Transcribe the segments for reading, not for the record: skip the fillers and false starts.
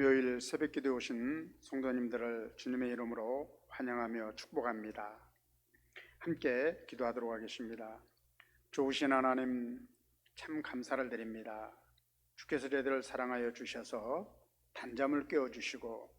금요일 새벽기도에 오신 성도님들을 주님의 이름으로 환영하며 축복합니다. 함께 기도하도록 하겠습니다. 좋으신 하나님, 참 감사를 드립니다. 주께서 저희들을 사랑하여 주셔서 단잠을 깨워주시고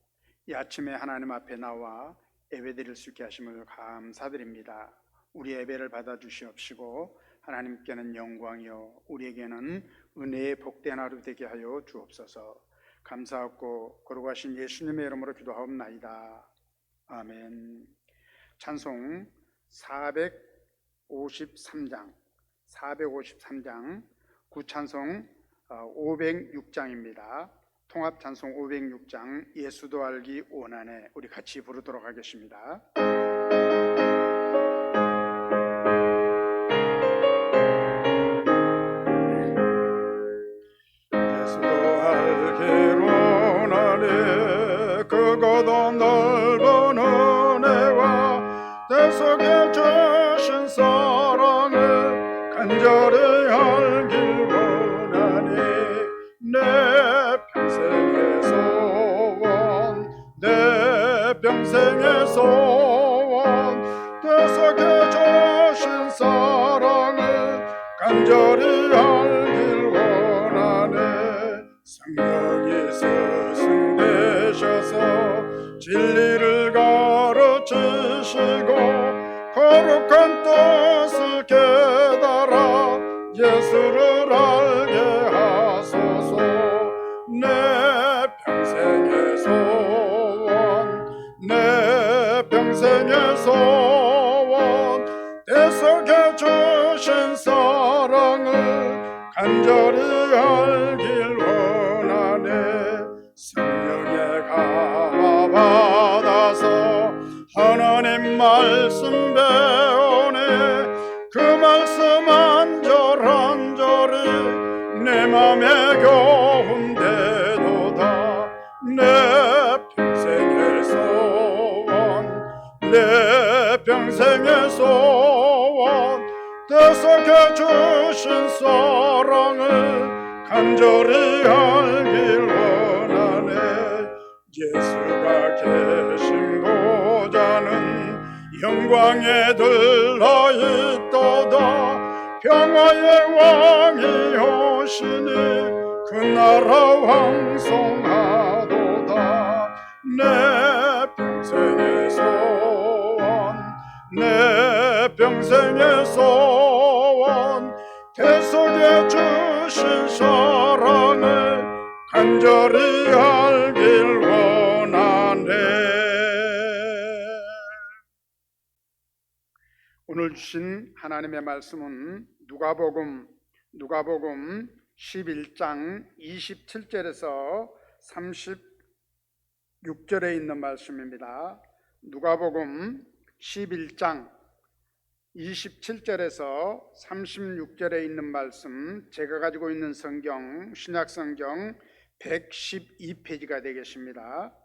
이 아침에 하나님 앞에 나와 예배드릴 수 있게 하심을 감사드립니다. 우리 예배를 받아주시옵시고 하나님께는 영광이요 우리에게는 은혜의 복된 하루 되게 하여 주옵소서. 감사하고 거룩하신 예수님의 이름으로 기도하옵나이다. 아멘. 찬송 453장 구찬송 506장입니다. 통합찬송 506장 예수도 알기 원하네. 우리 같이 부르도록 하겠습니다. 크고도 넓은 은혜와 내 속에 주신 사랑을 간절히 알길 원하니 내 평생의 소원 내 속에 주신 사랑을 간절히 알길 원하네. 성령이 스승되셔서 진리를 가르치시고 거룩한 뜻을 깨달아 예수를 알게 하소서. 내 평생의 소원 내 속에 주신 사랑을 간절히 알길 원하네. 성령의 감화 받아서 하나님 말씀 배우네. 그 말씀 한절한절이 내 맘에 교훈되도다. 내 평생의 소원 내 속에 주신 사랑을 간절히 알길 원하네. 예수가 계신 보좌는 영광에 들러있도다. 평화의 왕이 오시니 그 나라 왕성하도다. 내 평생의 소원 내 속에 주신 사랑을 간절히 알길 원하네. 오늘 주신 하나님의 말씀은 누가복음 11장 27절에서 36절에 있는 말씀입니다. 누가복음 11장 27절에서 36절에 있는 말씀, 제가 가지고 있는 성경, 신약성경 112페이지가 되겠습니다.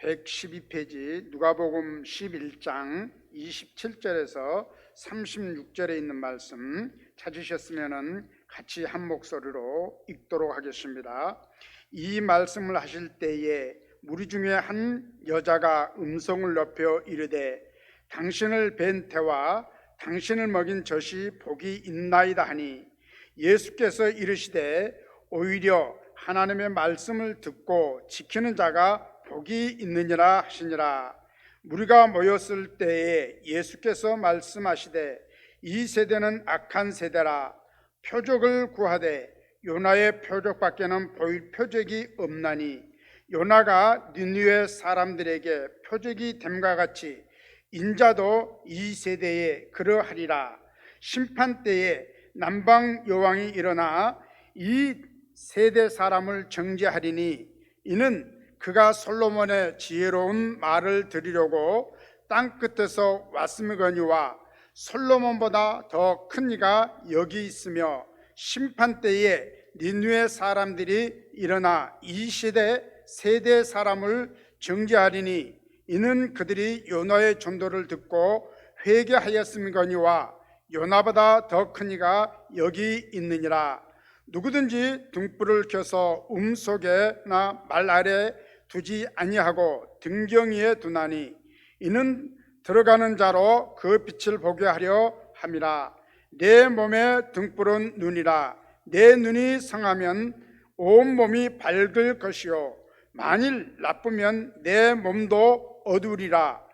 112페이지 누가복음 11장 27절에서 36절에 있는 말씀 찾으셨으면 같이 한 목소리로 읽도록 하겠습니다. 이 말씀을 하실 때에 무리 중에 한 여자가 음성을 높여 이르되 당신을 뵌 태와 당신을 먹인 젖이 복이 있나이다 하니 예수께서 이르시되 오히려 하나님의 말씀을 듣고 지키는 자가 복이 있느니라 하시니라. 무리가 모였을 때에 예수께서 말씀하시되 이 세대는 악한 세대라. 표적을 구하되 요나의 표적밖에는 보일 표적이 없나니 요나가 니느웨 사람들에게 표적이 됨과 같이 인자도 이 세대에 그러하리라. 심판 때에 남방 여왕이 일어나 이 세대 사람을 정죄하리니 이는 그가 솔로몬의 지혜로운 말을 들으려고 땅 끝에서 왔음이거니와 솔로몬보다 더 큰 이가 여기 있으며 심판 때에 니느웨 사람들이 일어나 이 세대 사람을 정죄하리니 이는 그들이 요나의 전도를 듣고 회개하였음이거니와 요나보다 더 큰 이가 여기 있느니라. 누구든지 등불을 켜서 속에나 말 아래 두지 아니하고 등경 위에 두나니 이는 들어가는 자로 그 빛을 보게 하려 함이라. 내 몸의 등불은 눈이라. 내 눈이 성하면 온 몸이 밝을 것이요 만일 나쁘면 내 몸도 어두우리라.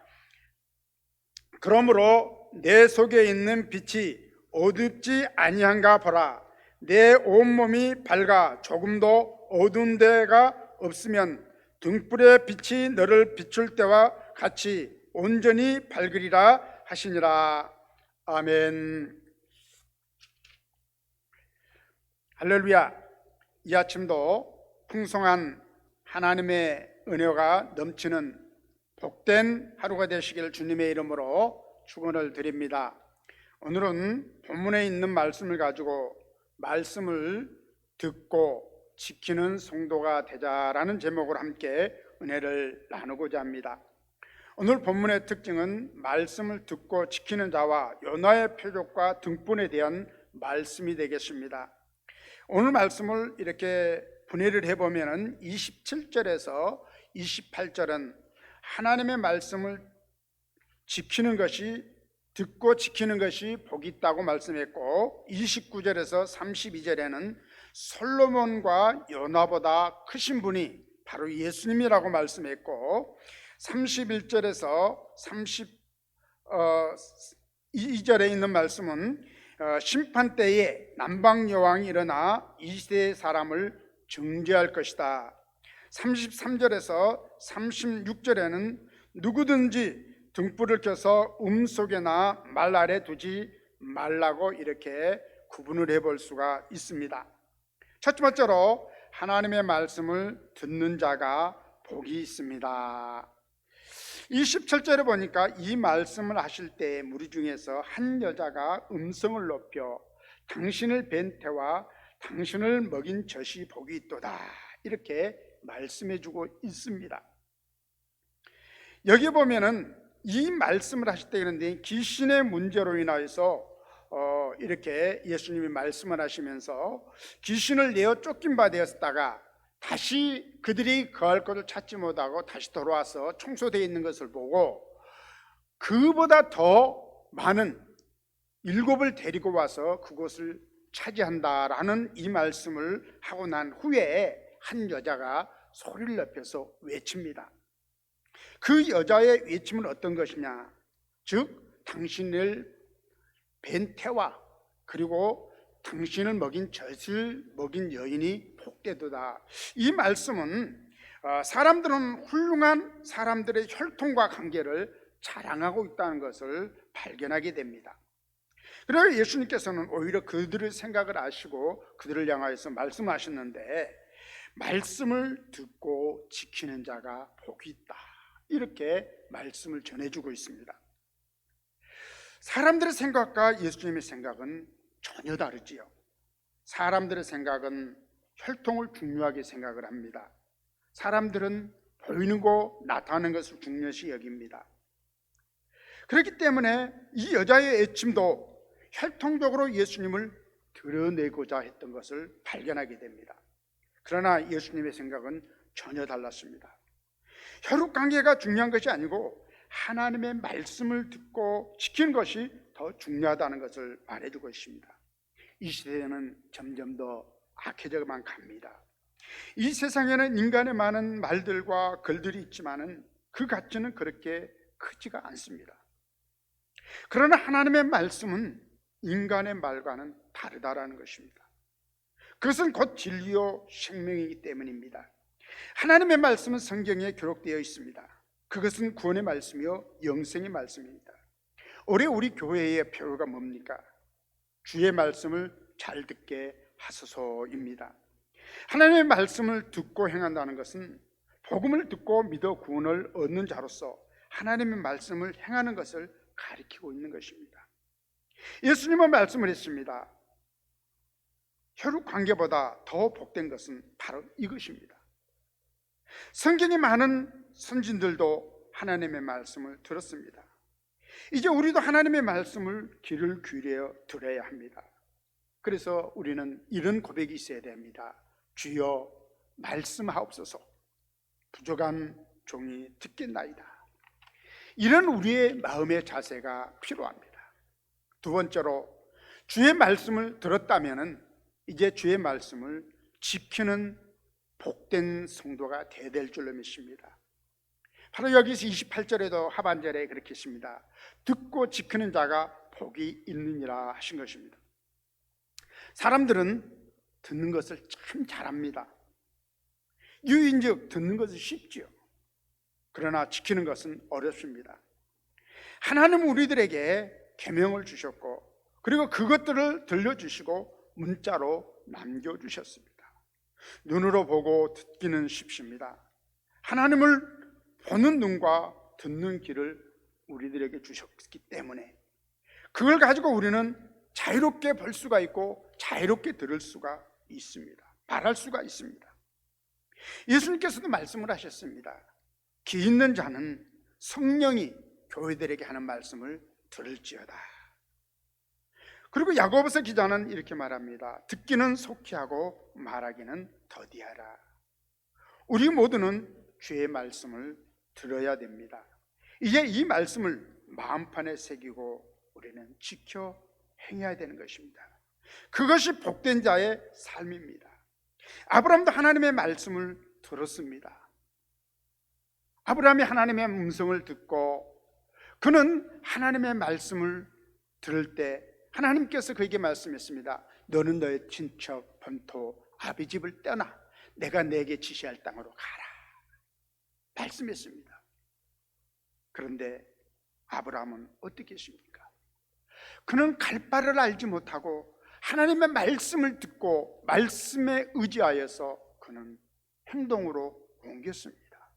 그러므로 내 속에 있는 빛이 어둡지 아니한가 보라. 내 온몸이 밝아 조금도 어두운 데가 없으면 등불의 빛이 너를 비출 때와 같이 온전히 밝으리라 하시니라. 아멘. 할렐루야. 이 아침도 풍성한 하나님의 은혜가 넘치는 복된 하루가 되시길 주님의 이름으로 축원을 드립니다. 오늘은 본문에 있는 말씀을 가지고 말씀을 듣고 지키는 성도가 되자라는 제목으로 함께 은혜를 나누고자 합니다. 오늘 본문의 특징은 말씀을 듣고 지키는 자와 요나의 표적과 등불에 대한 말씀이 되겠습니다. 오늘 말씀을 이렇게 분해를 해보면 27절에서 28절은 하나님의 말씀을 지키는 것이, 듣고 지키는 것이 복이 있다고 말씀했고, 29절에서 32절에는 솔로몬과 요나보다 크신 분이 바로 예수님이라고 말씀했고, 31절에서 32절에 있는 말씀은 심판 때에 남방 여왕이 일어나 이 세대 사람을 정죄할 것이다. 33절에서 36절에는 누구든지 등불을 켜서 속에나 말 아래 두지 말라고 이렇게 구분을 해볼 수가 있습니다. 첫 번째로 하나님의 말씀을 듣는 자가 복이 있습니다. 27절에 보니까 이 말씀을 하실 때 무리 중에서 한 여자가 음성을 높여 당신을 뵌 태와 당신을 먹인 젖이 복이 있도다 이렇게 말씀해주고 있습니다. 여기 보면은 이 말씀을 하실 때 그런데 귀신의 문제로 인하여서 이렇게 예수님이 말씀을 하시면서 귀신을 내어 쫓긴 바 되었다가 다시 그들이 거할 것을 찾지 못하고 다시 돌아와서 청소되어 있는 것을 보고 그보다 더 많은 7을 데리고 와서 그곳을 차지한다라는 이 말씀을 하고 난 후에 한 여자가 소리를 높여서 외칩니다. 그 여자의 외침은 어떤 것이냐, 즉 당신을 뵌 태와 그리고 당신을 먹인 젖을 먹인 여인이 복되도다. 이 말씀은 사람들은 훌륭한 사람들의 혈통과 관계를 자랑하고 있다는 것을 발견하게 됩니다. 그래서 예수님께서는 오히려 그들의 생각을 아시고 그들을 향하여서 말씀하셨는데 말씀을 듣고 지키는 자가 복이 있다 이렇게 말씀을 전해주고 있습니다. 사람들의 생각과 예수님의 생각은 전혀 다르지요. 사람들의 생각은 혈통을 중요하게 생각을 합니다. 사람들은 보이는 거 나타나는 것을 중요시 여깁니다. 그렇기 때문에 이 여자의 애침도 혈통적으로 예수님을 드러내고자 했던 것을 발견하게 됩니다. 그러나 예수님의 생각은 전혀 달랐습니다. 혈육관계가 중요한 것이 아니고 하나님의 말씀을 듣고 지키는 것이 더 중요하다는 것을 말해주고 있습니다. 이 시대에는 점점 더 악해져만 갑니다. 이 세상에는 인간의 많은 말들과 글들이 있지만은 그 가치는 그렇게 크지가 않습니다. 그러나 하나님의 말씀은 인간의 말과는 다르다라는 것입니다. 그것은 곧 진리요 생명이기 때문입니다. 하나님의 말씀은 성경에 기록되어 있습니다. 그것은 구원의 말씀이요 영생의 말씀입니다. 올해 우리 교회의 표어가 뭡니까? 주의 말씀을 잘 듣게 하소서입니다. 하나님의 말씀을 듣고 행한다는 것은 복음을 듣고 믿어 구원을 얻는 자로서 하나님의 말씀을 행하는 것을 가리키고 있는 것입니다. 예수님은 말씀을 했습니다. 혈육 관계보다 더 복된 것은 바로 이것입니다. 성경에 많은 선진들도 하나님의 말씀을 들었습니다. 이제 우리도 하나님의 말씀을 귀를 기울여 들어야 합니다. 그래서 우리는 이런 고백이 있어야 됩니다. 주여 말씀하옵소서. 부족한 종이 듣겠나이다. 이런 우리의 마음의 자세가 필요합니다. 두 번째로, 주의 말씀을 들었다면 이제 주의 말씀을 지키는 복된 성도가 되어야 될 줄로 믿습니다. 바로 여기서 28절에도 하반절에 그렇게 했습니다. 듣고 지키는 자가 복이 있느니라 하신 것입니다. 사람들은 듣는 것을 참 잘합니다. 유인즉 듣는 것은 쉽지요. 그러나 지키는 것은 어렵습니다. 하나님은 우리들에게 계명을 주셨고, 그리고 그것들을 들려주시고 문자로 남겨주셨습니다. 눈으로 보고 듣기는 쉽습니다. 하나님을 보는 눈과 듣는 귀를 우리들에게 주셨기 때문에 그걸 가지고 우리는 자유롭게 볼 수가 있고 자유롭게 들을 수가 있습니다. 말할 수가 있습니다. 예수님께서도 말씀을 하셨습니다. 귀 있는 자는 성령이 교회들에게 하는 말씀을 들을지어다. 그리고 야고보서 기자는 이렇게 말합니다. 듣기는 속히 하고 말하기는 더디하라. 우리 모두는 주의 말씀을 들어야 됩니다. 이제 이 말씀을 마음판에 새기고 우리는 지켜 행해야 되는 것입니다. 그것이 복된 자의 삶입니다. 아브라함도 하나님의 말씀을 들었습니다. 아브라함이 하나님의 음성을 듣고 그는 하나님의 말씀을 들을 때 하나님께서 그에게 말씀했습니다. 너는 너의 친척 본토 아비 집을 떠나 내가 내게 지시할 땅으로 가라 말씀했습니다. 그런데 아브라함은 어떻게 했습니까? 그는 갈 바를 알지 못하고 하나님의 말씀을 듣고 말씀에 의지하여서 그는 행동으로 옮겼습니다.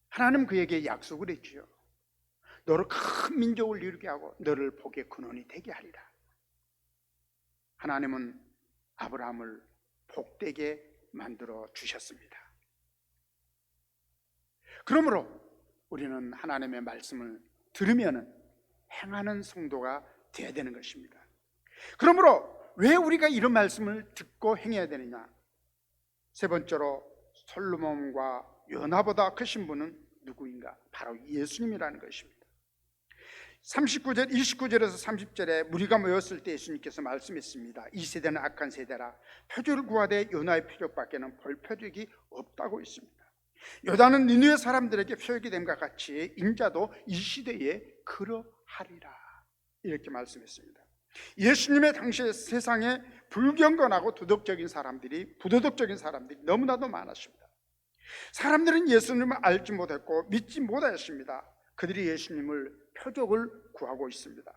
하나님 그에게 약속을 했지요. 너를 큰 민족을 이루게 하고 너를 복의 근원이 되게 하리라. 하나님은 아브라함을 복되게 만들어 주셨습니다. 그러므로 우리는 하나님의 말씀을 들으면 행하는 성도가 되어야 되는 것입니다. 그러므로 왜 우리가 이런 말씀을 듣고 행해야 되느냐? 세 번째로 솔로몬과 요나보다 크신 분은 누구인가? 바로 예수님이라는 것입니다. 29절에서 30절에 무리가 모였을 때 예수님께서 말씀했습니다. 이 세대는 악한 세대라. 표적을 구하되 요나의 표적밖에는 볼 표적이 없다고 했습니다. 요나는 니느웨 사람들에게 표적이 됨과 같이 인자도 이 시대에 그러하리라 이렇게 말씀했습니다. 예수님의 당시에 세상에 불경건하고 부도덕적인 사람들이 너무나도 많았습니다. 사람들은 예수님을 알지 못했고 믿지 못하였습니다. 그들이 예수님을 표적을 구하고 있습니다.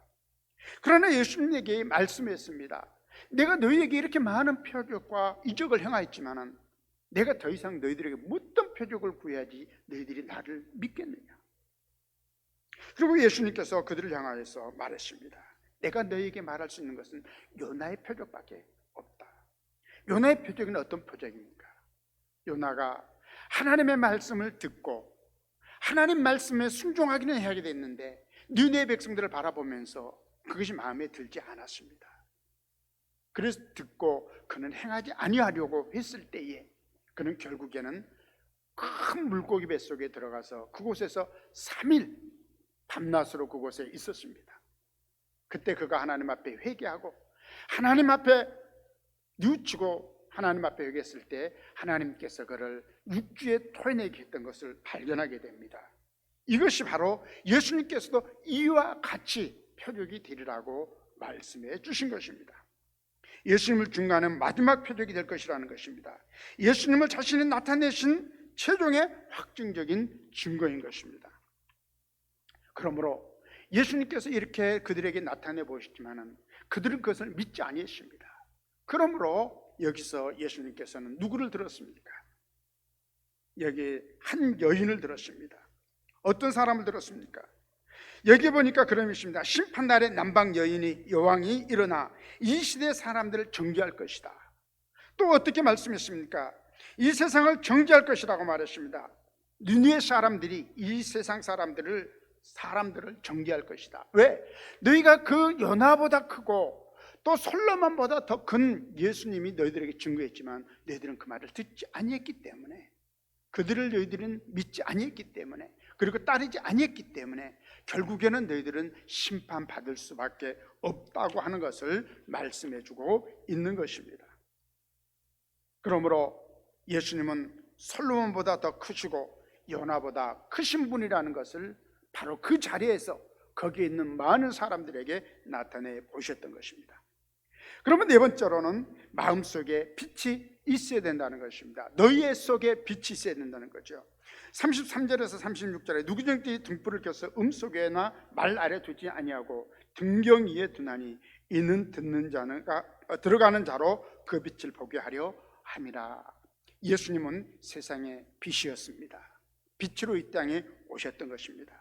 그러나 예수님에게 말씀했습니다. 내가 너희에게 이렇게 많은 표적과 이적을 행하였지만 내가 더 이상 너희들에게 어떤 표적을 구해야지 너희들이 나를 믿겠느냐. 그리고 예수님께서 그들을 향하여서 말했습니다. 내가 너희에게 말할 수 있는 것은 요나의 표적밖에 없다. 요나의 표적은 어떤 표적입니까? 요나가 하나님의 말씀을 듣고 하나님 말씀에 순종하기는 해야 됐는데 니느웨 백성들을 바라보면서 그것이 마음에 들지 않았습니다. 그래서 듣고 그는 행하지 아니하려고 했을 때에 그는 결국에는 큰 물고기 뱃속에 들어가서 그곳에서 3일 밤낮으로 그곳에 있었습니다. 그때 그가 하나님 앞에 회개하고 하나님 앞에 뉘우치고 하나님 앞에 회개했을 때 하나님께서 그를 육지에 토해내게 했던 것을 발견하게 됩니다. 이것이 바로 예수님께서도 이와 같이 표적이 되리라고 말씀해 주신 것입니다. 예수님을 증거하는 마지막 표적이 될 것이라는 것입니다. 예수님을 자신이 나타내신 최종의 확증적인 증거인 것입니다. 그러므로 예수님께서 이렇게 그들에게 나타내 보셨지만 그들은 그것을 믿지 아니했습니다. 그러므로 여기서 예수님께서는 누구를 들었습니까? 여기 한 여인을 들었습니다. 어떤 사람을 들었습니까? 여기 보니까 그런 것입니다. 심판날에 남방 여왕이 일어나 이 시대 사람들을 정죄할 것이다. 또 어떻게 말씀했습니까? 이 세상을 정죄할 것이라고 말했습니다. 니느웨 사람들이 이 세상 사람들을 정죄할 것이다. 왜? 너희가 그 요나보다 크고 또 솔로몬보다 더 큰 예수님이 너희들에게 증거했지만 너희들은 그 말을 듣지 아니했기 때문에, 그들을 너희들은 믿지 아니했기 때문에, 그리고 따르지 아니했기 때문에 결국에는 너희들은 심판받을 수밖에 없다고 하는 것을 말씀해주고 있는 것입니다. 그러므로 예수님은 솔로몬보다 더 크시고 요나보다 크신 분이라는 것을 바로 그 자리에서 거기에 있는 많은 사람들에게 나타내 보셨던 것입니다. 그러면 네 번째로는 마음속에 빛이 있어야 된다는 것입니다. 너희의 속에 빛이 있어야 된다는 거죠. 33절에서 36절에 누구든지 등불을 켜서 속에나 말 아래 두지 아니하고 등경 위에 두나니 이는 듣는 자는 들어가는 자로 그 빛을 보게 하려 함이라. 예수님은 세상의 빛이었습니다. 빛으로 이 땅에 오셨던 것입니다.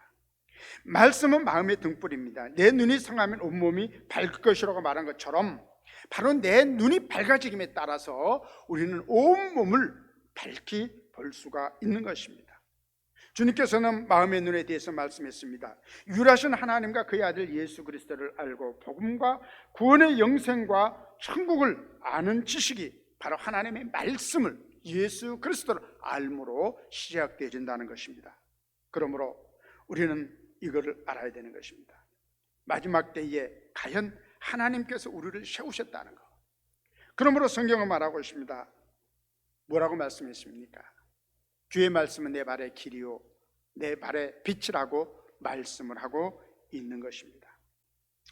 말씀은 마음의 등불입니다. 내 눈이 성하면 온몸이 밝을 것이라고 말한 것처럼 바로 내 눈이 밝아지김에 따라서 우리는 온몸을 밝히 볼 수가 있는 것입니다. 주님께서는 마음의 눈에 대해서 말씀했습니다. 유일하신 하나님과 그의 아들 예수 그리스도를 알고 복음과 구원의 영생과 천국을 아는 지식이 바로 하나님의 말씀을, 예수 그리스도를 알므로 시작되어진다는 것입니다. 그러므로 우리는 이거를 알아야 되는 것입니다. 마지막 때에 과연 하나님께서 우리를 세우셨다는 것. 그러므로 성경은 말하고 있습니다. 뭐라고 말씀했습니까? 주의 말씀은 내 발의 길이요 내 발의 빛이라고 말씀을 하고 있는 것입니다.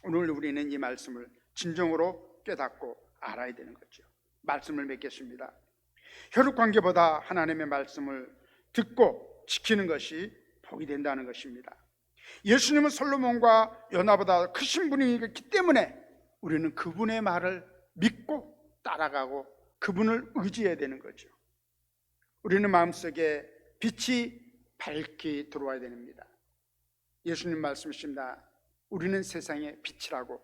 오늘 우리는 이 말씀을 진정으로 깨닫고 알아야 되는 거죠. 말씀을 맺겠습니다. 혈육관계보다 하나님의 말씀을 듣고 지키는 것이 복이 된다는 것입니다. 예수님은 솔로몬과 요나보다 크신 분이기 때문에 우리는 그분의 말을 믿고 따라가고 그분을 의지해야 되는 거죠. 우리는 마음속에 빛이 밝게 들어와야 됩니다. 예수님 말씀이십니다. 우리는 세상의 빛이라고.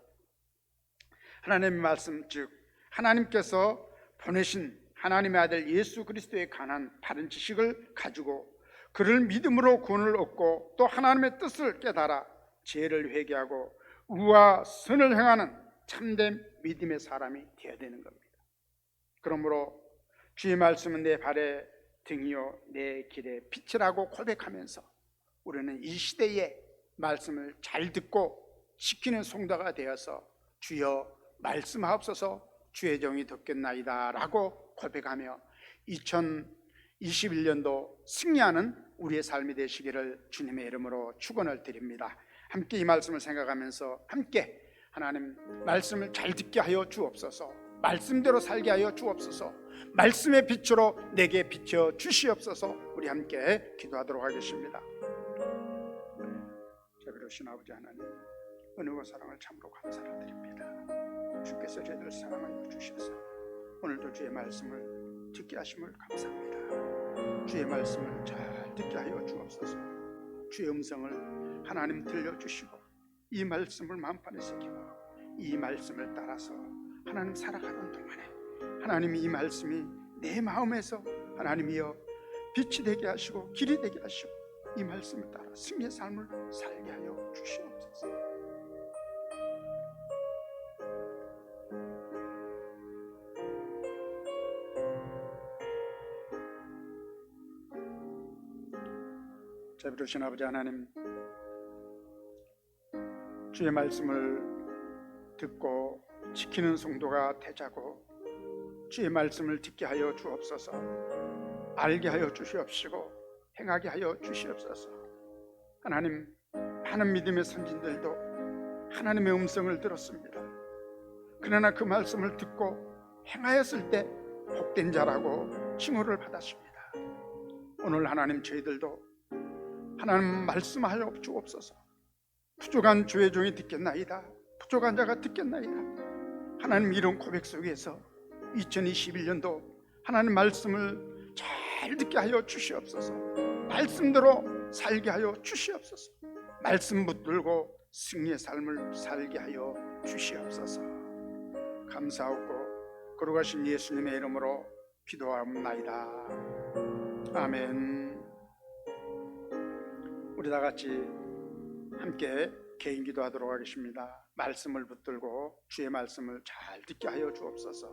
하나님의 말씀, 즉 하나님께서 보내신 하나님의 아들 예수 그리스도에 관한 바른 지식을 가지고 그를 믿음으로 구원을 얻고 또 하나님의 뜻을 깨달아 죄를 회개하고 의와 선을 행하는 참된 믿음의 사람이 되어야 되는 겁니다. 그러므로 주의 말씀은 내 발의 등이요 내 길의 빛이라고 고백하면서 우리는 이 시대의 말씀을 잘 듣고 지키는 성도가 되어서 주여 말씀하옵소서 주의 종이 듣겠나이다 라고 고백하며 2021년도 승리하는 우리의 삶이 되시기를 주님의 이름으로 축원을 드립니다. 함께 이 말씀을 생각하면서 함께 하나님 말씀을 잘 듣게 하여 주옵소서, 말씀대로 살게 하여 주옵소서, 말씀의 빛으로 내게 비춰 주시옵소서. 우리 함께 기도하도록 하겠습니다. 자비로우신 아버지 하나님, 은혜와 사랑을 참으로 감사를 드립니다. 주께서 저희를 사랑하여 주셔서 오늘도 주의 말씀을 듣게 하심을 감사합니다. 주의 말씀을 잘 듣게 하여 주옵소서. 주의 음성을 하나님 들려주시고 이 말씀을 마음판에 새기고 이 말씀을 따라서 하나님 살아가는 동안에 하나님이 이 말씀이 내 마음에서 하나님이여 빛이 되게 하시고 길이 되게 하시고 이 말씀을 따라 승리의 삶을 살게 하여 주시옵소서. 자비로우신 아버지 하나님, 주의 말씀을 듣고 지키는 성도가 되자고 주의 말씀을 듣게 하여 주옵소서. 알게 하여 주시옵시고 행하게 하여 주시옵소서. 하나님, 많은 믿음의 선진들도 하나님의 음성을 들었습니다. 그러나 그 말씀을 듣고 행하였을 때 복된 자라고 칭호를 받았습니다. 오늘 하나님, 저희들도 하나님 말씀하여 주옵소서. 부족한 주의 종이 듣겠나이다, 부족한 자가 듣겠나이다. 하나님, 이런 고백 속에서 2021년도 하나님 말씀을 잘 듣게 하여 주시옵소서. 말씀대로 살게 하여 주시옵소서. 말씀 붙들고 승리의 삶을 살게 하여 주시옵소서. 감사하고 거룩하신 예수님의 이름으로 기도하옵나이다. 아멘. 우리 다 같이 함께 개인 기도하도록 하겠습니다. 말씀을 붙들고 주의 말씀을 잘 듣게 하여 주옵소서.